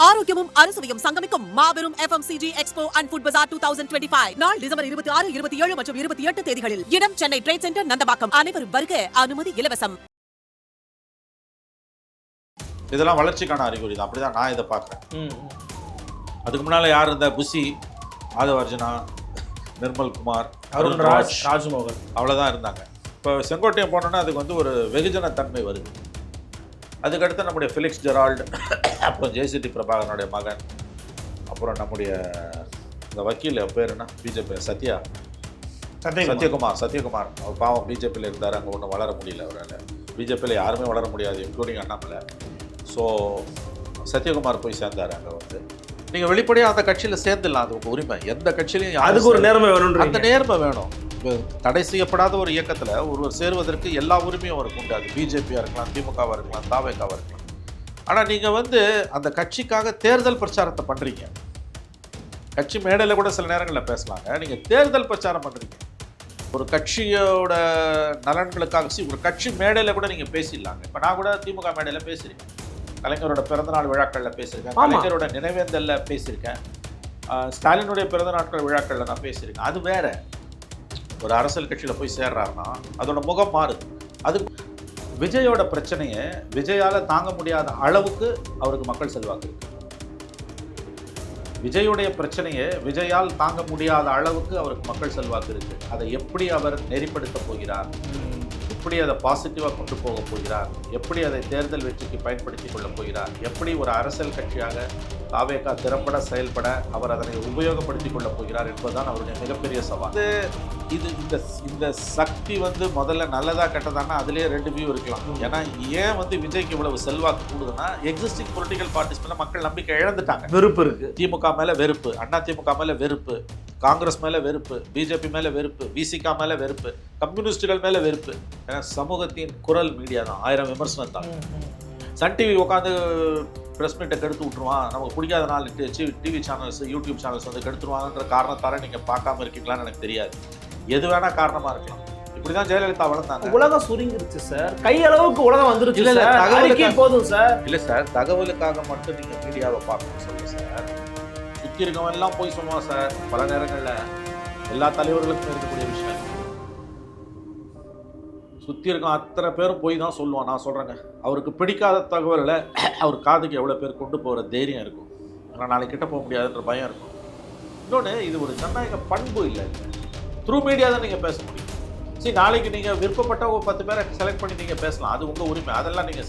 ஆரோக்கியமும் அறுசுவையும் சங்கமிக்கும் மாபெரும் FMCG Expo and Food Bazaar 2025 நாள் டிசம்பர் 26, 27 மற்றும் 28 தேதிகளில். இடம் சென்னை ட்ரேட் சென்டர், நந்தம்பாக்கம். அனைவரும் வருக, அனுமதி இலவசம். இதெல்லாம் வளர்ச்சிக்கான அறிகுறி தான், அப்படிதான் நான் இதை பார்க்குறேன். அதுக்கு முன்னால் யார் இருந்தா? புசி, ஆதவர்ஜனா, நிர்மல் குமார், அருண்ராஜ், ராஜ்மோகன், அவ்வளோதான் இருந்தாங்க. இப்போ செங்கோட்டையன் போனோன்னா அதுக்கு வந்து ஒரு வெகுஜன தன்மை வருது. அதுக்கடுத்து நம்முடைய ஃபிலிக்ஸ் ஜெரால்டு, அப்புறம் ஜெயசிடி பிரபாகரனுடைய மகன், அப்புறம் நம்முடைய இந்த வக்கீல் பேர் என்ன, பிஜேபி சத்யகுமார். அவர் பாவம் பிஜேபியில் இருந்தார், அங்கே ஒன்றும் வளர முடியல அவரால். பிஜேபியில் யாருமே வளர முடியாது, இன்க்ளூடிங் அண்ணாமலை. ஸோ சத்யகுமார் போய் சேர்ந்தார் அங்கே வந்து. நீங்கள் வெளிப்படையாக அந்த கட்சியில் சேர்ந்துடலாம், அது உங்கள் உரிமை. எந்த கட்சியிலையும் அதுக்கு ஒரு நேர்மை வேணும், அந்த நேர்மை வேணும். தடை செய்யப்படாத ஒரு இயக்கத்தில் ஒருவர் சேருவதற்கு எல்லா உரிமையும் அவருக்கு உண்டு. அது பிஜேபியாக இருக்கலாம், திமுகவாக இருக்கலாம், தாவேக்காவாக இருக்கலாம். ஆனால் நீங்கள் வந்து அந்த கட்சிக்காக தேர்தல் பிரச்சாரத்தை பண்ணுறீங்க. கட்சி மேடையில் கூட சில நேரங்களில் பேசலாங்க. நீங்கள் தேர்தல் பிரச்சாரம் பண்ணுறீங்க, ஒரு கட்சியோட நலன்களுக்காக. ஒரு கட்சி மேடையில் கூட நீங்கள் பேசிடலாங்க. இப்போ நான் கூட திமுக மேடையில் பேசுகிறேன், கலைஞரோட பிறந்தநாள் விழாக்களில் பேசியிருக்கேன், கலைஞரோட நினைவேந்தலில் பேசியிருக்கேன், ஸ்டாலினுடைய பிறந்த நாட்கள் விழாக்களில் நான் பேசியிருக்கேன். அது வேற. ஒரு அரசியல் கட்சியில் போய் சேர்றாருன்னா அதோட முகம் மாறுது. அது விஜயோட பிரச்சனையை விஜயால் தாங்க முடியாத அளவுக்கு அவருக்கு மக்கள் செல்வாக்கு இருக்கு. விஜயுடைய பிரச்சனையை விஜயால் தாங்க முடியாத அளவுக்கு அவருக்கு மக்கள் செல்வாக்கு இருக்கு. அதை எப்படி அவர் நெறிப்படுத்த போகிறார், எப்படி அதை பாசிட்டிவாக கொண்டு போக போகிறார், எப்படி அதை தேர்தல் வெற்றிக்கு பயன்படுத்தி கொள்ள போகிறார், எப்படி ஒரு அரசியல் கட்சியாக தாவேகா திறம்பட செயல்பட அவர் அதனை உபயோகப்படுத்திக் கொள்ளப் போகிறார் என்பதுதான் அவருடைய மிகப்பெரிய சவால். இது இந்த சக்தி வந்து முதல்ல நல்லதா கெட்டதானா அதுலேயே ரெண்டு வியூ இருக்கலாம். ஏன்னா ஏன் வந்து விஜய்க்கு இவ்வளவு செல்வாக்கு கூடுதுன்னா, எக்ஸிஸ்டிங் பொலிட்டிக்கல் பார்ட்டிஸ் மேலே மக்கள் நம்பிக்கை இழந்துட்டாங்க. வெறுப்பு இருக்கு. திமுக மேலே வெறுப்பு, அண்ணா திமுக மேலே வெறுப்பு, காங்கிரஸ் மேலே வெறுப்பு, பிஜேபி மேலே வெறுப்பு, விசிகா மேலே வெறுப்பு, கம்யூனிஸ்டுகள் மேலே வெறுப்பு. ஏன்னா சமூகத்தின் குரல் மீடியா தான், 1000 விமர்சனம் தான். சன் டிவி உட்காந்து ப்ரெஸ் மீட்டை கெடுத்து விட்ருவான், நமக்கு பிடிக்காத நாள் டிவி சேனல்ஸ், யூடியூப் சேனல்ஸ் வந்து கெடுத்துருவாங்கன்ற காரணத்தால நீங்கள் பார்க்காம இருக்கீங்களான்னு எனக்கு தெரியாது. எது வேணா காரணமாக இருக்கலாம். இப்படி தான் ஜெயலலிதா வளர்ந்தாங்க. உலகம் சுருங்கிருச்சு சார், கையளவுக்கு உலகம் வந்துருச்சு. இல்லை தகவலுக்கே போதும் சார். இல்லை சார், தகவலுக்காக மட்டும் நீங்கள் மீடியாவை பார்க்கணும்னு சொல்லுங்கள் சார். சுற்றி இருக்கவன் எல்லாம் போய் சொல்லுவான் சார். பல நேரங்களில் எல்லா தலைவர்களுக்கும் இருக்கக்கூடிய விஷயம், சுற்றி இருக்க அத்தனை பேரும் போய் தான் சொல்லுவான். நான் சொல்கிறேங்க, அவருக்கு பிடிக்காத தகவலை அவர் காதுக்கு எவ்வளோ பேர் கொண்டு போகிற தைரியம் இருக்கும். ஆனால் நாளைக்கு கிட்ட போக முடியாதுன்ற பயம் இருக்கும். இன்னொன்று, இது ஒரு ஜனநாயக பண்பு இல்லை. த்ரூ மீடியா தான் நீங்கள் பேச முடியும். சரி, நாளைக்கு நீங்கள் விருப்பப்பட்ட ஒரு 10 பேரை செலக்ட் பண்ணி நீங்கள் பேசலாம், அது உங்கள் உரிமை. அதெல்லாம் நீங்கள்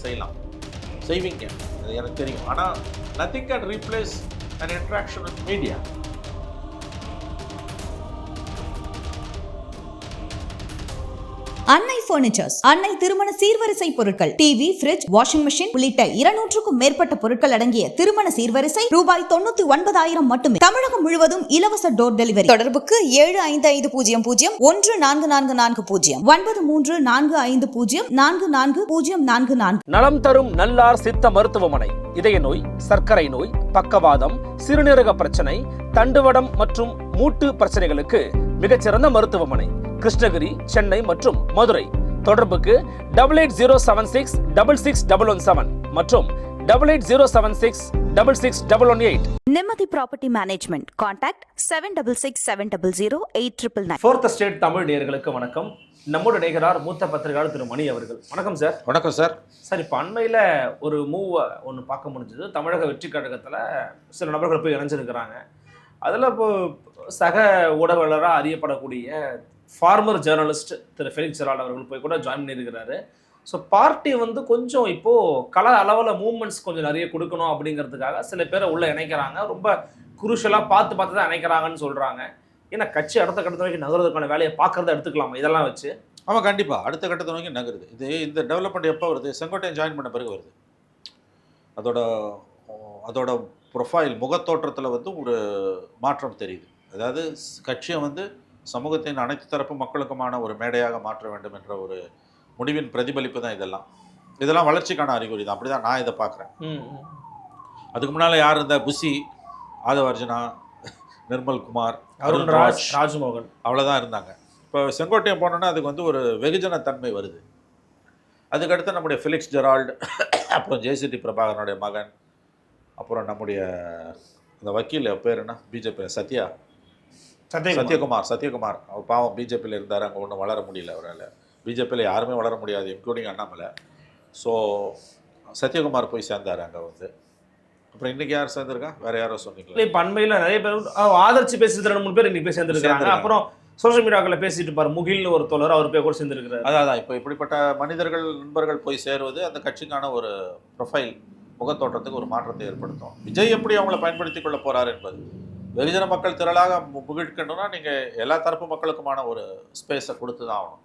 செய்வீங்க, அது எனக்கு தெரியும். ஆனால் nothing can replace and interaction with media. அன்னை பர்னிச்சர்ஸ், அன்னை திருமண சீர்வரிசை பொருட்கள், டிவி, ஃபிரிட்ஜ், வாஷிங் மெஷின் உள்ளிட்ட 200க்கும் மேற்பட்ட பொருட்கள் அடங்கிய திருமண சீர்வரிசை ரூபாய் 99,000 மட்டுமே. தமிழகம் முழுவதும் இலவச டோர் டெலிவரி. தொடர்புக்கு 7550144440 9345044044. நலம் தரும் நல்லார் சித்த மருத்துவமனை. இதய நோய், சர்க்கரை நோய், பக்கவாதம், சிறுநீரக பிரச்சனை, தண்டுவடம் மற்றும் மூட்டு பிரச்சனைகளுக்கு மிகச்சிறந்த மருத்துவமனை. கிருஷ்ணகிரி, சென்னை மற்றும் மதுரை. தொடர்புக்கு 8807666117 மற்றும் 8807666118. நிம்மதி property management. Contact 7667008999. Fourth state Tamil நேயர்களுக்கு வணக்கம். நம்மோட நேயரார் மூத்த பத்திரிகையாளர் திரு மணி அவர்கள். வணக்கம் சார். வணக்கம் சார். சார், இப்போ அண்மையில் ஒரு ஒன்று பார்க்க முடிஞ்சது. தமிழக வெற்றி கழகத்தில் சில நபர்கள் போய் இணைஞ்சிருக்கிறாங்க. அதில் இப்போ சக ஊடகவியலராக அறியப்படக்கூடிய ஃபார்மர் ஜேர்னலிஸ்ட் திரு ஃபெலிக்ஸ் ஜெரால்டு அவர்கள் போய் கூட ஜாயின் பண்ணியிருக்கிறாரு. ஸோ பார்ட்டி வந்து கொஞ்சம் இப்போது கள அளவில் மூவ்மெண்ட்ஸ் கொஞ்சம் நிறைய கொடுக்கணும் அப்படிங்கிறதுக்காக சில பேரை உள்ளே இணைக்கிறாங்க. ரொம்ப குரூஷலாக பார்த்து தான் இணைக்கிறாங்கன்னு சொல்கிறாங்க. ஏன்னா கட்சி அடுத்த கட்டத்தை நோக்கி நகர்றதுக்கான வேலையை பார்க்குறத எடுத்துக்கலாமா இதெல்லாம் வச்சு? ஆமாம், கண்டிப்பாக அடுத்த கட்டத்தை நோக்கி நகருது. இந்த டெவலப்மெண்ட் எப்போ வருது? செங்கோட்டையன் ஜாயின் பண்ண பிறகு வருது. அதோட ப்ரொஃபைல், முகத்தோற்றத்தில் வந்து ஒரு மாற்றம் தெரியுது. அதாவது கட்சியை வந்து சமூகத்தின் அனைத்து தரப்பு மக்களுக்குமான ஒரு மேடையாக மாற்ற வேண்டும் என்ற ஒரு முடிவின் பிரதிபலிப்பு தான் இதெல்லாம் வளர்ச்சிக்கான அறிகுறி தான், அப்படி தான் நான் இதை பார்க்குறேன். அதுக்கு முன்னால் யார் இருந்தா? புசி, ஆதவர்ஜனா, நிர்மல் குமார், அருண்ராஜ், ராஜ்மோகன், அவ்வளோதான் இருந்தாங்க. இப்போ செங்கோட்டையன் போனோன்னா அதுக்கு வந்து ஒரு வெகுஜன தன்மை வருது. அதுக்கடுத்து நம்முடைய ஃபிலிக்ஸ் ஜெரால்டு, அப்புறம் ஜெயசிடி பிரபாகரனுடைய மகன், அப்புறம் நம்முடைய அந்த வக்கீல் பேர் என்ன, பிஜேபி சத்யகுமார் அவர் பாவம் பிஜேபியில் இருந்தார், அங்கே ஒன்றும் வளர முடியல அவரால். பிஜேபியில் யாருமே வளர முடியாது, இன்க்ளூடிங் அண்ணாமலை. ஸோ சத்யகுமார் போய் சேர்ந்தார் அங்கே வந்து. அப்புறம் இன்றைக்கி யார் சேர்ந்துருக்கா, வேறு யாரோ சொன்னீங்களா? இப்போ அண்மையில் நிறைய பேர் ஆதரிச்சு பேசுறது 2-3 பேர் இன்றைக்கி போய் சேர்ந்துருக்காங்க. அப்புறம் சோஷியல் மீடியாக்களில் பேசிட்டு பாரு முகில்னு ஒரு தோழர், அவர் போய் கூட சேர்ந்துருக்கிறார். அதான் இப்போ இப்படிப்பட்ட மனிதர்கள் நண்பர்கள் போய் சேருவது அந்த கட்சிக்கான ஒரு ப்ரொஃபைல் முகத்தோட்டத்துக்கு ஒரு மாற்றத்தை ஏற்படுத்தும். விஜய் எப்படி அவங்கள பயன்படுத்தி கொள்ள போகிறார் என்பது. வெகுஜன மக்கள் திரளாக முகிழ்க்கணும்னா நீங்கள் எல்லா தரப்பு மக்களுக்குமான ஒரு ஸ்பேஸை கொடுத்து தான் ஆகணும்.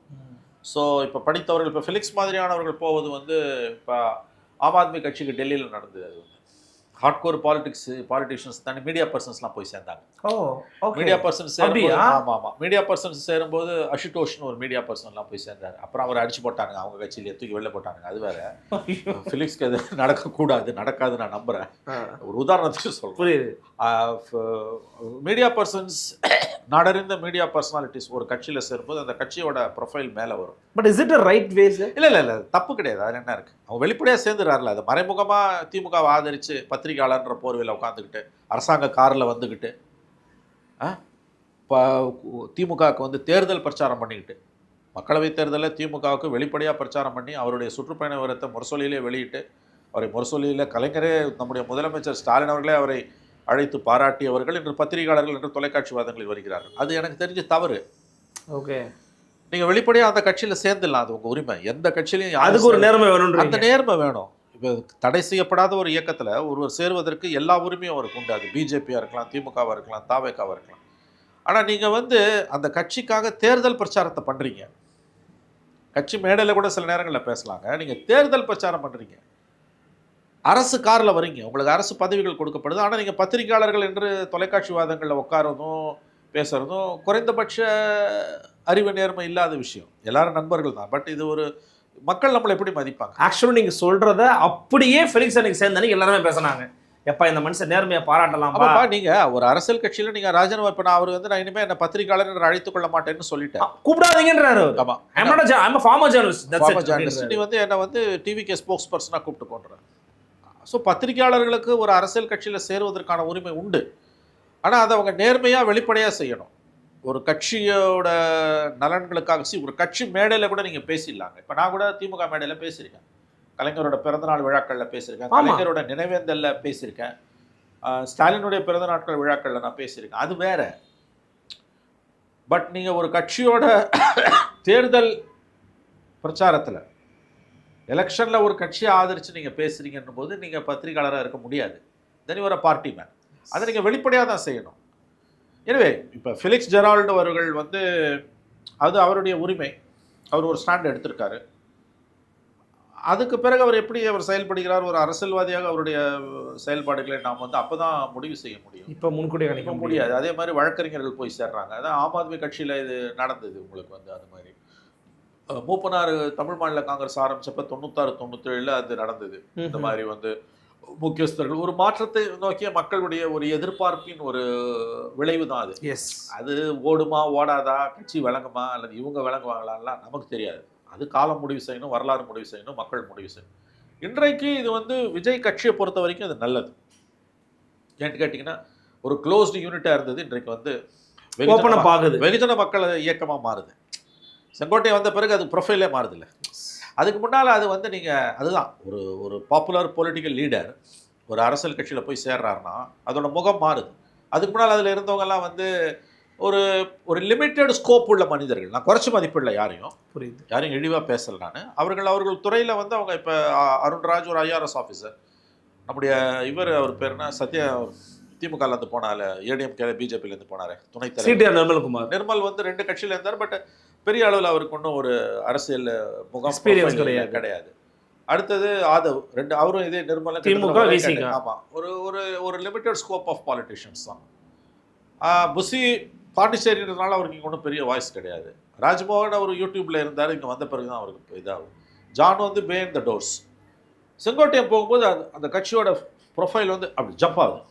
ஸோ இப்போ படித்தவர்கள், இப்போ ஃபிலிக்ஸ் மாதிரியானவர்கள் போவது வந்து இப்போ ஆம் ஆத்மி கட்சிக்கு டெல்லியில் நடந்தது. அது வந்து ஹார்ட்கோர் பாலிட்டிஷியன்ஸ் தாண்டி மீடியா பர்சன்ஸ்லாம் போய் சேர்ந்தாங்க. மீடியா பர்சன்ஸ் ஆமாம் மீடியா பர்சன்ஸ் சேரும்போது அஷுதோஷ்னு ஒரு மீடியா பர்சன்லாம் போய் சேர்ந்தார். அப்புறம் அவர் அடிச்சு போட்டாங்க, அவங்க கட்சியிலே தூக்கி வெளில போட்டாங்க. அது வேற. ஃபிலிக்ஸ்க்கு அது நடக்கக்கூடாது, நடக்காது நான் நம்புகிறேன். ஒரு உதாரணத்துக்கு சொல்கிறேன். மீடியா பர்சன்ஸ், நாடறிந்த மீடியா பர்சனாலிட்டிஸ் ஒரு கட்சியில் சேரும்போது அந்த கட்சியோட ப்ரொஃபைல் மேலே வரும். But is it right ways? இல்லை தப்பு கிடையாது. அது என்ன இருக்குது, அவங்க வெளிப்படையாக சேர்ந்துறாருல. அது மறைமுகமாக திமுகவை ஆதரித்து பத்திரிகையாளர்ன்ற போர்வையில் உட்காந்துக்கிட்டு அரசாங்க காரில் வந்துக்கிட்டு திமுகவுக்கு வந்து தேர்தல் பிரச்சாரம் பண்ணிக்கிட்டு, மக்களவைத் தேர்தலில் திமுகவுக்கு வெளிப்படையாக பிரச்சாரம் பண்ணி அவருடைய சுற்றுப்பயண விவரத்தை முரசொலியிலே வெளியிட்டு, அவரை முரசொலியில் கலைஞரே, நம்முடைய முதலமைச்சர் ஸ்டாலின் அவர்களே அவரை அழைத்து பாராட்டியவர்கள் இன்று பத்திரிகையாளர்கள் என்று தொலைக்காட்சி வாதங்களில் வருகிறார்கள். அது எனக்கு தெரிஞ்ச தவறு. ஓகே, நீங்கள் வெளிப்படையாக அந்த கட்சியில் சேர்ந்துடலாம், அது உங்கள் உரிமை. எந்த கட்சியிலையும் அதுக்கு ஒரு நேர்மை வேணும். அந்த நேர்மை வேணும். இப்போ தடை செய்யப்படாத ஒரு இயக்கத்தில் ஒருவர் சேருவதற்கு எல்லா உரிமையும் அவருக்கு உண்டு. அது பிஜேபியாக இருக்கலாம், திமுகவாக இருக்கலாம், தாவேக்காவாக இருக்கலாம். ஆனால் நீங்கள் வந்து அந்த கட்சிக்காக தேர்தல் பிரச்சாரத்தை பண்ணுறீங்க. கட்சி மேடையில் கூட சில நேரங்களில் பேசலாங்க. நீங்கள் தேர்தல் பிரச்சாரம் பண்ணுறீங்க, அரசு காரில் வரீங்க, உங்களுக்கு அரசு பதவிகள் கொடுக்கப்படுது. ஆனால் நீங்கள் பத்திரிகையாளர்கள் என்று தொலைக்காட்சி வாதங்களில் உட்காரதும் பேசுகிறதும் குறைந்தபட்ச அறிவு நேர்மை இல்லாத விஷயம். எல்லாரும் நண்பர்கள் தான். பட் இது ஒரு மக்கள் நம்மளை எப்படி மதிப்பாங்க? ஆக்சுவலி நீங்கள் சொல்கிறத அப்படியே ஃபெலிக்ஸ் அன்னைக்கு சேர்ந்தானே எல்லாருமே பேசினாங்க. எப்பா இந்த மனுஷன் நேர்மையை பாராட்டலாம்ப்பா. நீங்கள் ஒரு அரசியல் கட்சியில் நீங்கள் ராஜினாமா பண்ண அவர் வந்து நான் இனிமேல் என்ன பத்திரிகையாளர் என்று அழைத்துக் கொள்ள மாட்டேன்னு சொல்லிட்டேன். கூப்பிடாதீங்கன்றாரு. ஆமாம், நீ வந்து என்னை வந்து டிவிகே ஸ்போக்ஸ் பர்சனாக கூப்பிட்டு போன்றேன். ஸோ பத்திரிகையாளர்களுக்கு ஒரு அரசியல் கட்சியில் சேருவதற்கான உரிமை உண்டு. ஆனால் அதை அவங்க நேர்மையாக வெளிப்படையாக செய்யணும். ஒரு கட்சியோட நலன்களுக்காக ஒரு கட்சி மேடையில் கூட நீங்கள் பேசிடலாங்க. இப்போ நான் கூட திமுக மேடையில் பேசியிருக்கேன், கலைஞரோட பிறந்தநாள் விழாக்களில் பேசியிருக்கேன், கலைஞரோட நினைவேந்தலில் பேசியிருக்கேன், ஸ்டாலினுடைய பிறந்த நாட்கள் விழாக்களில் நான் பேசியிருக்கேன். அது வேற. பட் நீங்கள் ஒரு கட்சியோட தேர்தல் பிரச்சாரத்தில் எலெக்ஷனில் ஒரு கட்சியை ஆதரித்து நீங்கள் பேசுகிறீங்கன்னும் போது நீங்கள் பத்திரிகையாளராக இருக்க முடியாது. Then your party man. அதை நீங்கள் வெளிப்படையாக தான் செய்யணும். எனவே இப்போ ஃபிலிக்ஸ் ஜெரால்டு அவர்கள் வந்து அது அவருடைய உரிமை. அவர் ஒரு ஸ்டாண்ட் எடுத்திருக்காரு. அதுக்கு பிறகு அவர் எப்படி அவர் செயல்படுகிறார், ஒரு அரசியல்வாதியாக அவருடைய செயல்பாடுகளை நாம் வந்து அப்போ தான் முடிவு செய்ய முடியும். இப்போ முன்கூட்டியே கணிக்க முடியாது. அதே மாதிரி வழக்கறிஞர்கள் போய் சேர்றாங்க. அதான் ஆம் ஆத்மி கட்சியில் இது நடந்தது உங்களுக்கு வந்து. அது மாதிரி மூப்பனார் தமிழ் மாநில காங்கிரஸ் ஆரம்பிச்சப்ப 96-97 அது நடந்தது. இந்த மாதிரி வந்து முக்கியஸ்தர்கள் ஒரு மாற்றத்தை நோக்கிய மக்களுடைய ஒரு எதிர்பார்ப்பின் ஒரு விளைவு தான் அது. அது ஓடுமா ஓடாதா, கட்சி விளங்குமா அல்லது இவங்க விளங்குவாங்களான்லாம் நமக்கு தெரியாது. அது காலம் முடிவு செய்யணும், வரலாறு முடிவு செய்யணும், மக்கள் முடிவு செய்யணும். இன்றைக்கு இது வந்து விஜய் கட்சியை பொறுத்த வரைக்கும் அது நல்லது. ஏன்னு கேட்டிங்கன்னா ஒரு க்ளோஸ்டு யூனிட்டாக இருந்தது, இன்றைக்கு வந்து வெகுஜன மக்கள் இயக்கமாக மாறுது. செங்கோட்டை வந்த பிறகு அது ப்ரொஃபைலே மாறுதில்ல. அதுக்கு முன்னால் அது வந்து நீங்கள் அதுதான் ஒரு பாப்புலர் பொலிட்டிக்கல் லீடர் ஒரு அரசியல் கட்சியில் போய் சேர்றாருன்னா அதோட முகம் மாறுது. அதுக்கு முன்னால் அதில் இருந்தவங்கெல்லாம் வந்து ஒரு ஒரு லிமிட்டெட் ஸ்கோப் உள்ள மனிதர்கள். நான் குறைச்சி மதிப்பில்லை யாரையும், புரியுது, யாரையும் இழிவாக பேசலை நான். அவர்கள் துறையில் வந்து அவங்க இப்போ அருண்ராஜ் ஒரு IRS ஆஃபீஸர், நம்முடைய இவர் அவர் பேர்னா சத்யா திமுகலேருந்து போனால, ஏடிஎம்கே பிஜேபியிலேருந்து போனார் துணைத் தலைவர் நிர்மல் வந்து 2 கட்சியில் இருந்தார். பட் பெரிய அளவில் அவருக்கு ஒன்றும் ஒரு அரசியல் முகம் எக்ஸ்பீரியன்ஸ் கிடையாது. அடுத்தது ஆதவ், அவரும் இதே நிர்மல திமுக. ஆமாம், ஒரு லிமிட்டட் ஸ்கோப் ஆஃப் பாலிட்டிஷியன்ஸ் தான். புசி பாண்டிச்சேரின்றதுனால அவருக்கு இங்கே ஒன்றும் பெரிய வாய்ஸ் கிடையாது. ராஜ்மோகன் அவர் யூடியூப்பில் இருந்தார், இங்கே வந்த பிறகு தான் அவருக்கு இதாகும். ஜான் வந்து பிஹைண்ட் த டோர்ஸ். செங்கோட்டையன் போகும்போது அந்த கட்சியோட ப்ரொஃபைல் வந்து அப்படி ஜம்ப் ஆகுது.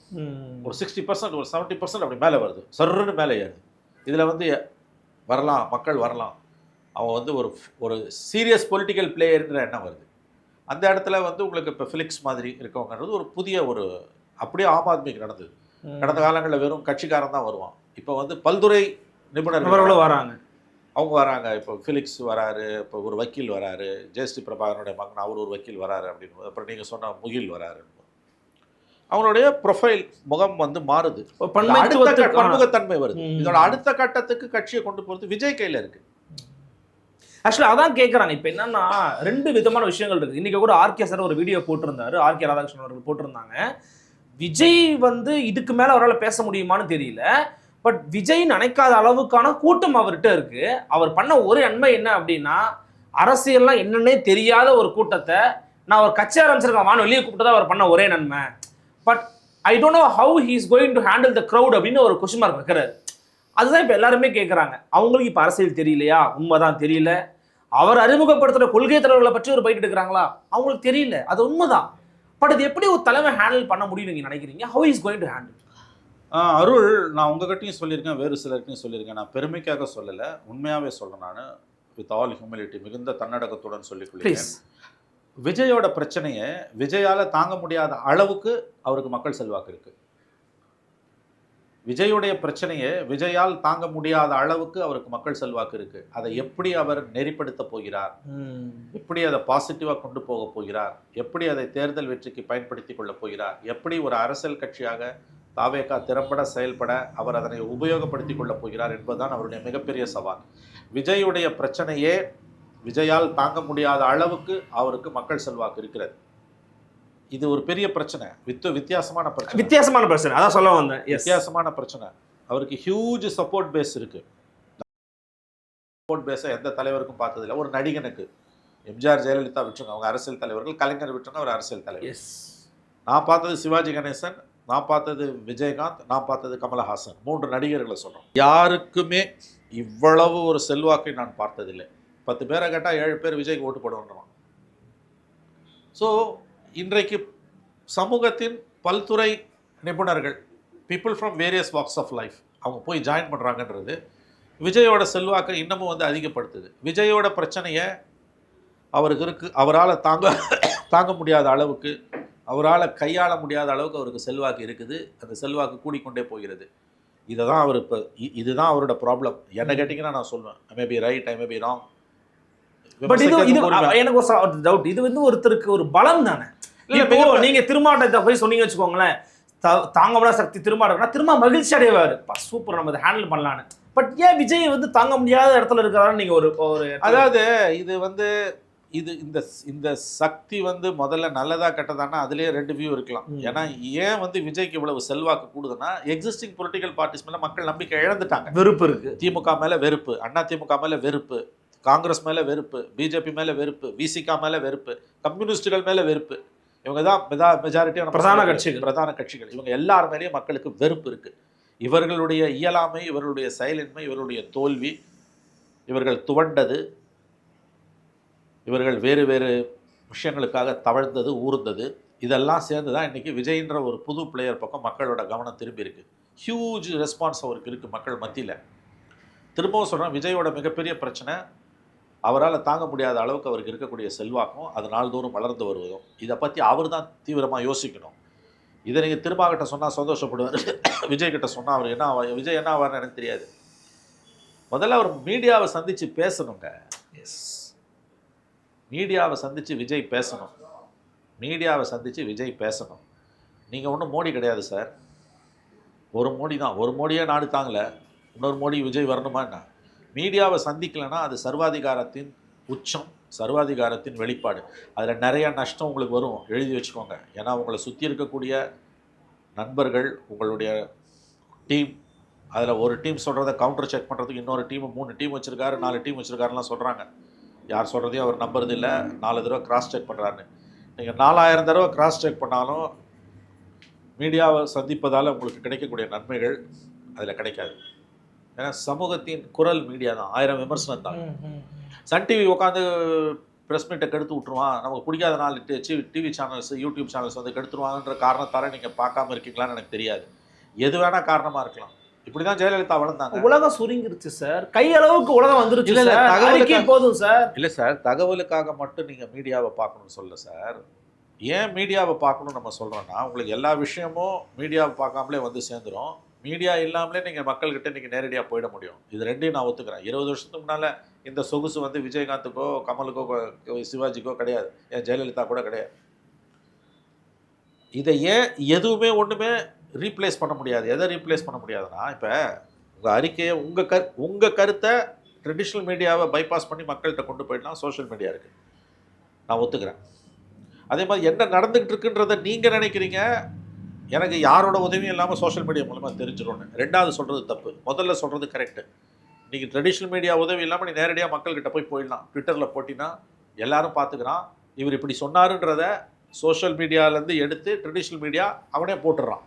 ஒரு 60%, ஒரு 70% அப்படி மேலே வருது, சர்ன்னு மேலே ஏறுது. இதில் வந்து வரலாம், மக்கள் வரலாம், அவன் வந்து ஒரு சீரியஸ் பொலிட்டிக்கல் பிளேயர்ன்ற எண்ணம் வருது. அந்த இடத்துல வந்து உங்களுக்கு இப்போ ஃபிலிக்ஸ் மாதிரி இருக்கவங்கிறது ஒரு புதிய ஒரு அப்படியே ஆம் ஆத்மிக்கு நடந்தது. கடந்த காலங்களில் வெறும் கட்சிக்காரன் தான் வருவான். இப்போ வந்து பல்துறை நிபுணர்களும் வராங்க. அவங்க வராங்க. இப்போ ஃபிலிக்ஸ் வராரு, இப்போ ஒரு வக்கீல் வராரு, ஜெயஸ்ரீ பிரபாகரனுடைய மகன் அவர் ஒரு வக்கீல் வராரு அப்படின்னு. அப்புறம் நீங்கள் சொன்ன முகில் வராரு. அவனுடைய ப்ரொஃபைல் முகம் வந்து மாறுது, பன்முகத்தன்மை வருது. இதோட அடுத்த கட்டத்துக்கு கட்சியை கொண்டு போகிறது விஜய் கையில் இருக்கு. ஆக்சுவலி அதான் கேட்குறாங்க. இப்போ என்னன்னா 2 விதமான விஷயங்கள் இருக்குது. இன்றைக்கி கூட ஆர்கே சார் ஒரு வீடியோ போட்டிருந்தாரு, ஆர்கே ராதாகிருஷ்ணன் அவர்கள் போட்டிருந்தாங்க. விஜய் வந்து இதுக்கு மேலே அவரால் பேச முடியுமான்னு தெரியல. பட் விஜய் நினைக்காத அளவுக்கான கூட்டம் அவர்கிட்ட இருக்கு. அவர் பண்ண ஒரு நன்மை என்ன அப்படின்னா, அரசியல்லாம் என்னன்னே தெரியாத ஒரு கூட்டத்தை நான் ஒரு கட்சி ஆரம்பிச்சிருக்கேன் வான்னு வெளியே கூப்பிட்டு தான் அவர் பண்ண ஒரே நன்மை. But I don't know how he is going to handle the crowd அப்படின்னு ஒரு கொஸ்டின் மார்க் வைக்கிறாரு. அதுதான் இப்போ எல்லாருமே கேட்குறாங்க. அவங்களுக்கு இப்போ அரசியல் தெரியலையா? உண்மைதான் தெரியல. அவர் அறிமுகப்படுத்துகிற கொள்கை தலைவர்களை பற்றி ஒரு பயிட்டு எடுக்கிறாங்களா? அவங்களுக்கு தெரியல, அது உண்மைதான். பட் இது எப்படி ஒரு தலைமை ஹேண்டில் பண்ண முடியும் நீங்கள் நினைக்கிறீங்க? How is going to handle? Arul, நான் உங்ககிட்டையும் சொல்லியிருக்கேன், வேறு சிலர்கிட்டையும் சொல்லியிருக்கேன். நான் பெருமைக்காக சொல்லலை, உண்மையாகவே சொல்கிறேன். நான் வித் ஆல் ஹியூமிலிட்டி, மிகுந்த தன்னடக்கத்துடன் சொல்லிக்கொள்கிறேன். விஜயோட பிரச்சனையை விஜயால் தாங்க முடியாத அளவுக்கு அவருக்கு மக்கள் செல்வாக்கு இருக்குது. விஜயுடைய பிரச்சனையை விஜயால் தாங்க முடியாத அளவுக்கு அவருக்கு மக்கள் செல்வாக்கு இருக்குது. அதை எப்படி அவர் நெறிப்படுத்த போகிறார், எப்படி அதை பாசிட்டிவாக கொண்டு போக போகிறார், எப்படி அதை தேர்தல் வெற்றிக்கு பயன்படுத்தி கொள்ள போகிறார், எப்படி ஒரு அரசியல் கட்சியாக தாவேகா திறம்பட செயல்பட அவர் அதனை உபயோகப்படுத்தி கொள்ளப் போகிறார் என்பதுதான் அவருடைய மிகப்பெரிய சவால். விஜயுடைய பிரச்சனையே விஜயால் தாங்க முடியாத அளவுக்கு அவருக்கு மக்கள் செல்வாக்கு இருக்கிறது. இது ஒரு பெரிய பிரச்சனை, வித்தியாசமான பிரச்சனை. அதான் சொல்ல வந்தேன். வித்தியாசமான பிரச்சனை. அவருக்கு ஹியூஜ் சப்போர்ட் பேஸ் இருக்கு. சப்போர்ட் பேஸை எந்த தலைவருக்கும் பார்த்ததில்லை. ஒரு நடிகனுக்கு எம்ஜிஆர் ஜெயலலிதா விட்டுருங்க, அவங்க அரசியல் தலைவர்கள். கலைஞர் விட்டுருங்க, அவர் அரசியல் தலைவர். நான் பார்த்தது சிவாஜி கணேசன், நான் பார்த்தது விஜயகாந்த், நான் பார்த்தது கமலஹாசன். 3 நடிகர்களை சொல்கிறோம். யாருக்குமே இவ்வளவு ஒரு செல்வாக்கை நான் பார்த்ததில்லை. 10 பேரை கேட்டால் 7 பேர் விஜய்க்கு ஓட்டு போடுவான். ஸோ இன்றைக்கு சமூகத்தின் பல்துறை நிபுணர்கள், people from various walks of life, அவங்க போய் ஜாயின் பண்ணுறாங்கன்றது விஜயோட செல்வாக்கை இன்னமும் வந்து அதிகப்படுத்துது. விஜயோட பிரச்சனையை அவருக்கு இருக்குது, அவரால் தாங்க முடியாத அளவுக்கு, அவரால் கையாள முடியாத அளவுக்கு அவருக்கு செல்வாக்கு இருக்குது. அந்த செல்வாக்கு கூடிக்கொண்டே போகிறது. இதை தான் அவர் இப்போ இதுதான் அவரோட ப்ராப்ளம். என்ன கேட்டிங்கன்னா நான் சொல்லுவேன், I may be right, I may be wrong. But இது எனக்கு ஒரு டவுட், இது வந்து ஒருத்தருக்கு ஒரு பலம் தானே. நீங்க திருமாவட்டத்தை போய் சொன்னீங்க வச்சுக்கோங்களேன், தாங்க முடியாத சக்தி திருமாவட்டம்னா திரும்ப மகிழ்ச்சி அடைவாரு, சூப்பர் நம்ம இதை ஹேண்டில் பண்ணலான்னு. பட் ஏன் விஜய் வந்து தாங்க முடியாத இடத்துல இருக்கிறாரு நீங்க ஒரு அதாவது இது வந்து இந்த சக்தி வந்து முதல்ல நல்லதா கெட்டதானா அதுலேயே 2 வியூ இருக்கலாம். ஏன்னா ஏன் வந்து விஜய்க்கு இவ்வளவு செல்வாக்கு கூடுதுன்னா, எக்ஸிஸ்டிங் பொலிட்டிக்கல் பார்ட்டிஸ் மேலே மக்கள் நம்பிக்கை இழந்துட்டாங்க. வெறுப்பு இருக்கு. திமுக மேலே வெறுப்பு, அண்ணா திமுக மேலே வெறுப்பு, காங்கிரஸ் மேலே வெறுப்பு, பிஜேபி மேலே வெறுப்பு, விசிகா மேலே வெறுப்பு, கம்யூனிஸ்டுகள் மேலே வெறுப்பு. இவங்க தான் மெஜாரிட்டியான பிரதான கட்சிகள். இவங்க எல்லார் மேலேயும் மக்களுக்கு வெறுப்பு இருக்குது. இவர்களுடைய இயலாமை, இவர்களுடைய செயலின்மை, இவர்களுடைய தோல்வி, இவர்கள் துவண்டது, இவர்கள் வேறு வேறு விஷயங்களுக்காக தவழ்ந்தது, ஊர்ந்தது, இதெல்லாம் சேர்ந்து தான் இன்றைக்கி விஜய்ன்ற ஒரு புது பிளேயர் பக்கம் மக்களோட கவனம் திரும்பி இருக்குது. ஹியூஜ் ரெஸ்பான்ஸ் அவருக்கு இருக்குது மக்கள் மத்தியில். திரும்பவும் சொல்கிறேன், விஜயோட மிகப்பெரிய பிரச்சனை அவரால் தாங்க முடியாத அளவுக்கு அவருக்கு இருக்கக்கூடிய செல்வாக்கும் அது நாள்தோறும் வளர்ந்து வருவதும். இதை பற்றி அவர் தான் தீவிரமாக யோசிக்கணும். இதை நீங்கள் திருமாகிட்ட சொன்னால் சந்தோஷப்படுவார், விஜய்கிட்ட சொன்னால் அவர் என்ன ஆவார், விஜய் என்ன ஆவார்னு எனக்கு தெரியாது. முதல்ல அவர் மீடியாவை சந்தித்து பேசணுங்க. மீடியாவை சந்தித்து விஜய் பேசணும். மீடியாவை சந்தித்து விஜய் பேசணும். நீங்கள் ஒன்றும் மோடி கிடையாது சார், ஒரு மோடி தான். ஒரு மோடியே நாடு தாங்கலை, இன்னொரு மோடி விஜய் வரணுமா என்ன? மீடியாவை சந்திக்கலைன்னா அது சர்வாதிகாரத்தின் உச்சம், சர்வாதிகாரத்தின் வெளிப்பாடு. அதில் நிறைய நஷ்டம் உங்களுக்கு வரும், எழுதி வச்சுக்கோங்க. ஏன்னா உங்களை சுற்றி இருக்கக்கூடிய நண்பர்கள், உங்களுடைய டீம், அதில் ஒரு டீம் சொல்கிறத கவுண்டர் செக் பண்ணுறதுக்கு இன்னொரு டீம் 3 டீம் வச்சுருக்காரு, 4 டீம் வச்சுருக்காருலாம் சொல்கிறாங்க. யார் சொல்கிறதையும் அவர் நம்புறது இல்லை, 4 தடவை கிராஸ் செக் பண்ணுறாருன்னு. நீங்கள் 4000 தடவை கிராஸ் செக் பண்ணாலும் மீடியாவை சந்திப்பதால் உங்களுக்கு கிடைக்கக்கூடிய நன்மைகள் அதில் கிடைக்காது. ஏன்னா சமூகத்தின் குரல் மீடியா தான். 1000 விமர்சனம் தான். சன் டிவி உட்காந்து ப்ரெஸ் மீட்டை கெடுத்து விட்ருவான், நமக்கு பிடிக்காத 4 டிவி சேனல்ஸ், யூடியூப் சேனல்ஸ் வந்து கெடுத்துருவாங்கன்ற காரணத்தால் நீங்கள் பார்க்காம இருக்கீங்களான்னு எனக்கு தெரியாது. எது வேணால் காரணமாக இருக்கலாம். இப்படி தான் ஜெயலலிதா வளர்ந்தாங்க. உலகம் சுருங்கிருச்சு சார், கையளவுக்கு உலகம் வந்துருச்சு. இல்லை போதும் சார். இல்லை சார், தகவலுக்காக மட்டும் நீங்கள் மீடியாவை பார்க்கணும்னு சொல்ல சார். ஏன் மீடியாவை பார்க்கணும்னு நம்ம சொல்கிறோன்னா, உங்களுக்கு எல்லா விஷயமும் மீடியாவை பார்க்காமலே வந்து சேர்ந்துரும். மீடியா இல்லாமலே நீங்கள் மக்கள்கிட்ட நீங்கள் நேரடியாக போயிட முடியும். இது ரெண்டையும் நான் ஒத்துக்கிறேன். 20 வருஷத்துக்கு முன்னால் இந்த சொகுசு வந்து விஜயகாந்துக்கோ கமலுக்கோ சிவாஜிக்கோ கிடையாது, ஏன் ஜெயலலிதா கூட கிடையாது. இதை ஏன் எதுவுமே ஒன்றுமே ரீப்ளேஸ் பண்ண முடியாது. எதை ரீப்ளேஸ் பண்ண முடியாதுன்னா, இப்போ உங்கள் அறிக்கையை உங்கள் கருத்தை ட்ரெடிஷ்னல் மீடியாவை பைபாஸ் பண்ணி மக்கள்கிட்ட கொண்டு போயிடலாம். சோஷியல் மீடியா இருக்குது, நான் ஒத்துக்கிறேன். அதே மாதிரி என்ன நடந்துக்கிட்டு இருக்குன்றதை நீங்கள் நினைக்கிறீங்க எனக்கு யாரோட உதவியும் இல்லாமல் சோஷியல் மீடியா மூலமாக தெரிஞ்சிடும்னு. ரெண்டாவது சொல்கிறது தப்பு, முதல்ல சொல்கிறது கரெக்டு. இன்றைக்கி ட்ரெடிஷ்னல் மீடியா உதவி இல்லாமல் நீ நேரடியாக மக்கள்கிட்ட போயிடலாம். ட்விட்டரில் போட்டினா எல்லாரும் பார்த்துக்கிறான். இவர் இப்படி சொன்னாருன்றத சோஷியல் மீடியாவிலேருந்து எடுத்து ட்ரெடிஷ்னல் மீடியா அவனே போட்டுடுறான்.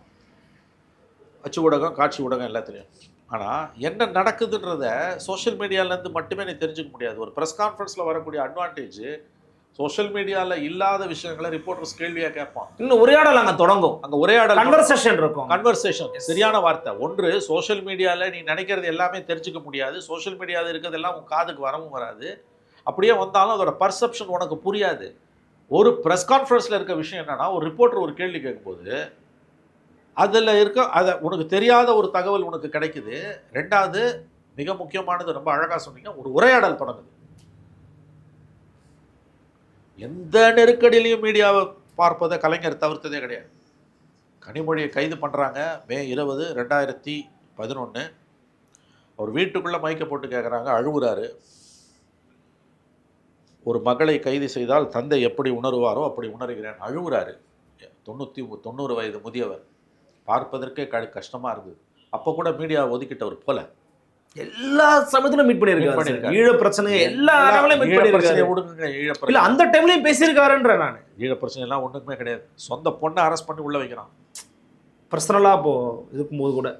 அச்சு ஊடகம், காட்சி ஊடகம் எல்லாத்துலேயும். ஆனால் என்ன நடக்குதுன்றத சோஷியல் மீடியாவிலேருந்து மட்டுமே நீ தெரிஞ்சுக்க முடியாது. ஒரு ப்ரெஸ் கான்ஃபரன்ஸில் வரக்கூடிய அட்வான்டேஜ் சோஷியல் மீடியாவில் இல்லாத விஷயங்களை ரிப்போர்ட்டர்ஸ் கேள்வியாக கேட்பான். இன்னும் உரையாடல் அங்கே தொடங்கும். அங்கே உரையாடல், கன்வர்சேஷன் இருக்கும். கன்வர்சேஷன் சரியான வார்த்தை. ஒன்று, சோஷியல் மீடியாவில் நீ நினைக்கிறது எல்லாமே தெரிஞ்சுக்க முடியாது. சோஷியல் மீடியாவில் இருக்கிறதெல்லாம் உன் காதுக்கு வரவும் வராது. அப்படியே வந்தாலும் அதோட பர்செப்ஷன் உனக்கு புரியாது. ஒரு ப்ரெஸ் கான்ஃபரன்ஸில் இருக்க விஷயம் என்னென்னா, ஒரு ரிப்போர்ட்டர் ஒரு கேள்வி கேட்கும்போது அதில் அதை உனக்கு தெரியாத ஒரு தகவல் உனக்கு கிடைக்குது. ரெண்டாவது, மிக முக்கியமானது, ரொம்ப அழகாக சொன்னீங்க, ஒரு உரையாடல் தொடங்குது. எந்த நெருக்கடியிலையும் மீடியாவை பார்ப்பதை கலைஞர் தவிர்த்ததே கிடையாது. கனிமொழியை கைது பண்ணுறாங்க மே 20, 2011. அவர் வீட்டுக்குள்ளே மைக்க போட்டு கேட்குறாங்க, அழுகுறாரு. ஒரு மகளை கைது செய்தால் தந்தை எப்படி உணருவாரோ அப்படி உணர்கிறேன். அழுகுறாரு. 90 வயது முதியவர். பார்ப்பதற்கே கஷ்டமாக இருந்தது. அப்போ கூட மீடியா ஒதுக்கிட்டவர் போல எல்லா சமயத்திலும் மீட் பண்ணிருக்காரு. ஈழ பிரச்சனை எல்லா இடங்களையும் மீட் பண்ணிருக்காரு. விடுங்க, ஈழ இல்ல பிரச்சனை அந்த டைம்லயும் பேசியிருக்காருன்ற நான். ஈழ பிரச்சனை எல்லாம் ஒன்றுக்குமே கிடையாது. சொந்த பொண்ணை அரெஸ்ட் பண்ணி உள்ள வைக்கிறான். பர்சனலா இப்போ இருக்கும்போது கூட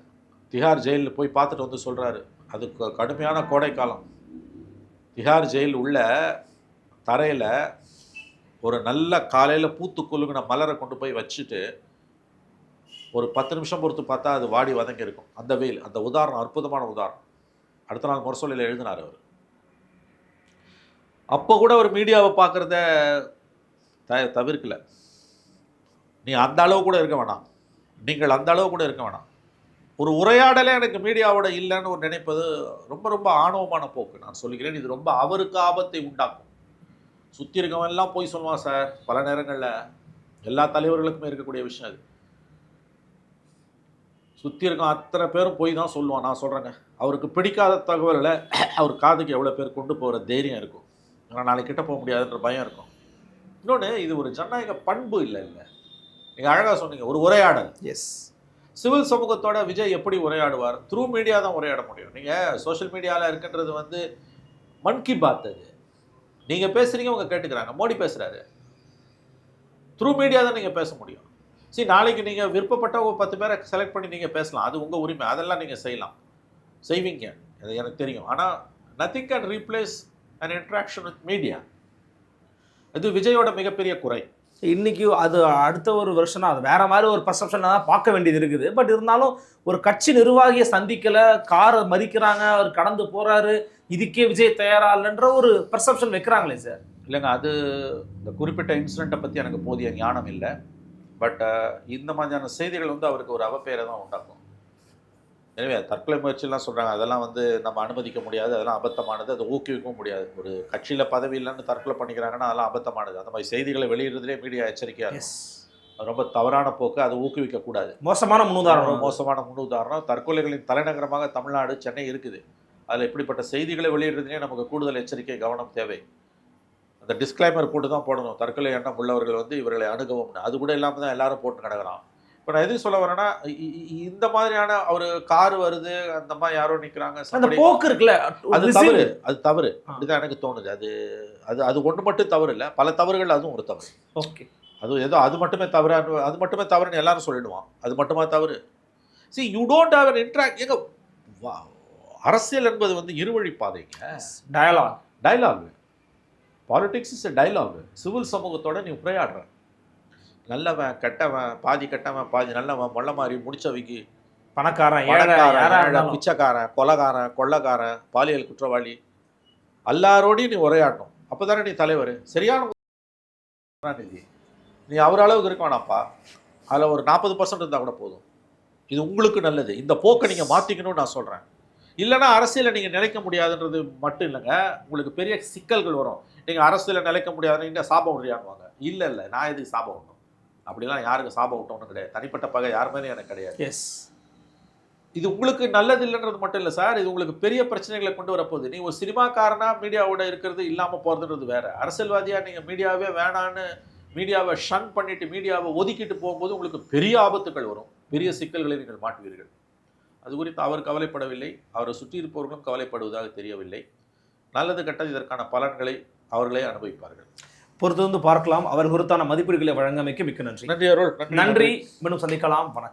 திஹார் ஜெயிலில் போய் பார்த்துட்டு வந்து சொல்றாரு, அது கடுமையான கோடை காலம். திஹார் ஜெயில் உள்ள தரையில் ஒரு நல்ல காலையில் பூத்து குலுங்கின மலரை கொண்டு போய் வச்சுட்டு ஒரு 10 நிமிஷம் பொறுத்து பார்த்தா அது வாடி வதங்கி இருக்கும். அந்த வெயில், அந்த உதாரணம் அற்புதமான உதாரணம். அடுத்த நாள் முரசொலியில் எழுதினார் அவர். அப்போ கூட ஒரு மீடியாவை பார்க்குறத தவிர்க்கல. நீ அந்த அளவு கூட இருக்க வேணாம், நீங்கள் அந்த அளவு கூட இருக்க வேணாம். ஒரு உரையாடலே எனக்கு மீடியாவோட இல்லைன்னு ஒரு நினைப்பது ரொம்ப ரொம்ப ஆணவமான போக்கு. நான் சொல்லிக்கிறேன், இது ரொம்ப அவருக்கு ஆபத்தை உண்டாக்கும். சுற்றி இருக்கவன் எல்லாம் போய் சொல்லுவான் சார். பல நேரங்களில் எல்லா தலைவர்களுக்குமே இருக்கக்கூடிய விஷயம் அது. சுற்றி இருக்க அத்தனை பேரும் போய் தான் சொல்லுவான். நான் சொல்கிறேங்க, அவருக்கு பிடிக்காத தகவலில் அவர் காதுக்கு எவ்வளோ பேர் கொண்டு போகிற தைரியம் இருக்கும். ஆனால் நாளைக்கு கிட்ட போக முடியாதுன்ற பயம் இருக்கும். இன்னொன்று, இது ஒரு ஜனநாயக பண்பு இல்லை. நீங்கள் அழகாக சொன்னீங்க, ஒரு உரையாடல். எஸ், சிவில் சமூகத்தோட விஜய் எப்படி உரையாடுவார்? த்ரூ மீடியா தான் உரையாட முடியும். நீங்கள் சோஷியல் மீடியாவில் இருக்கின்றது வந்து மன் கி பாத். அது நீங்கள் பேசுகிறீங்க, அவங்க கேட்டுக்கிறாங்க. மோடி பேசுகிறாரு, த்ரூ மீடியா தான் நீங்கள் பேச முடியும். சரி, நாளைக்கு நீங்கள் விருப்பப்பட்ட ஒரு 10 பேரை செலக்ட் பண்ணி நீங்கள் பேசலாம், அது உங்கள் உரிமை. அதெல்லாம் நீங்கள் செய்வீங்க, அது எனக்கு தெரியும். ஆனால் nothing can replace and interaction with media. இது விஜயோட மிகப்பெரிய குறை. இன்னைக்கு அது அடுத்த ஒரு வருஷனா அது வேற மாதிரி ஒரு பர்செப்ஷனாக தான் பார்க்க வேண்டியது இருக்குது. பட் இருந்தாலும் ஒரு கட்சி நிர்வாகியை சந்திக்கலை, காரை மதிக்கிறாங்க, அவர் கடந்து போகிறாரு, இதுக்கே விஜய் தயாரா இல்லைன்ற ஒரு பர்செப்ஷன் வைக்கிறாங்களே சார். இல்லைங்க, அது இந்த குறிப்பிட்ட இன்சிடெண்ட்டை பற்றி எனக்கு போதிய ஞானம் இல்லை. பட் இந்த மாதிரியான செய்திகள் வந்து அவருக்கு ஒரு அவப்பெயரை தான் உண்டாக்கும். எனவே தற்கொலை முயற்சியெல்லாம் சொல்கிறாங்க, அதெல்லாம் வந்து நம்ம அனுமதிக்க முடியாது, அதெல்லாம் அபத்தமானது, அதை ஊக்குவிக்கவும் முடியாது. ஒரு கட்சியில் பதவி இல்லைன்னு தற்கொலை பண்ணிக்கிறாங்கன்னா அதெல்லாம் அபத்தமானது. அந்த மாதிரி செய்திகளை வெளியிடுறதுலேயே மீடியா எச்சரிக்கையாக இருக்கும். அது ரொம்ப தவறான போக்கு, அதை ஊக்குவிக்கக்கூடாது. மோசமான முன்னுதாரணம். தற்கொலைகளின் தலைநகரமாக தமிழ்நாடு, சென்னை இருக்குது. அதில் இப்படிப்பட்ட செய்திகளை வெளியிடுறதுலேயே நமக்கு கூடுதல் எச்சரிக்கை, கவனம் தேவை. அந்த டிஸ்க்ளைமர் போட்டு தான் போடணும், தற்கொலை எண்ணம் உள்ளவர்கள் வந்து இவர்களை அணுகவும்னு. அது கூட இல்லாமல் தான் எல்லாரும் போட்டு கிடக்கிறான். இப்போ நான் எதுவும் சொல்ல வரேன்னா, இந்த மாதிரியான ஒரு கார் வருது, அந்த மாதிரி யாரோ நிற்கிறாங்க, அந்த போக்கு இருக்குல்ல, அது தவறு அப்படிதான் எனக்கு தோணுது. அது அது அது ஒன்று மட்டும் தவறு இல்லை, பல தவறுகள் அதுவும் ஒரு தவறு. ஓகே, அது மட்டுமே தவறுன்னு எல்லாரும் சொல்லிடுவான். அது மட்டுமா தவறு? See, you don't have an interact. அரசியல் என்பது வந்து இருவழி பாதைங்க. Dialogue. Politics is a dialogue. சிவில் சமூகத்தோட நீ உரையாடுற. நல்லவன் கெட்டவன், பாதி கெட்டவன் பாதி நல்லவன், மொள்ள மாதிரி முடிச்சவைக்கு, பணக்காரன் பிச்சைக்காரன், கொலைகாரன், கொள்ளக்காரன், பாலியல் குற்றவாளி, எல்லாரோடையும் நீ உரையாடணும். அப்போ தானே நீ தலைவர். சரியான நிதி. நீ அவர் அளவுக்கு இருக்க வேணாம்ப்பா, அதில் ஒரு 40% இருந்தால் கூட போதும். இது உங்களுக்கு நல்லது. இந்த போக்கை நீங்கள் மாற்றிக்கணும்னு நான் சொல்கிறேன். இல்லைன்னா அரசியலை நீங்கள் நிலைக்க முடியாதுன்றது மட்டும் இல்லைங்க, உங்களுக்கு பெரிய சிக்கல்கள் வரும். நீங்கள் அரசியலை நிலைக்க முடியாதுன்னு சாபம் விடுறியாங்குவாங்க. இல்லை நான் எதுக்கு சாபம் விட்டோம்? அப்படிலாம் யாருக்கு சாபம் விட்டோம்னு கிடையாது. தனிப்பட்ட பகை யார் மேலேயும் எனக்கு கிடையாது. எஸ், இது உங்களுக்கு நல்லது இல்லைன்றது மட்டும் இல்லை சார், இது உங்களுக்கு பெரிய பிரச்சனைகளை கொண்டு வரப்போகுது. நீ ஒரு சினிமாக்காரனா மீடியாவோட இருக்கிறது இல்லாமல் போகிறதுன்றது வேற. அரசியல்வாதியாக நீங்கள் மீடியாவே வேணான்னு மீடியாவை ஷன் பண்ணிட்டு மீடியாவை ஒதுக்கிட்டு போகும்போது உங்களுக்கு பெரிய ஆபத்துகள் வரும், பெரிய சிக்கல்களை நீங்கள் மாட்டுவீர்கள். அது குறித்து அவர் கவலைப்படவில்லை, அவரை சுற்றி இருப்பவர்களும் கவலைப்படுவதாக தெரியவில்லை. நல்லது கெட்டது இதற்கான பலன்களை அவர்களே அனுபவிப்பார்கள். பொறுத்து வந்து பார்க்கலாம். அவர் குறித்தான மதிப்பீடுகளை வழங்கமைக்கு மிக்க நன்றி. நன்றி அருள். நன்றி. மீண்டும் சந்திக்கலாம். வணக்கம்.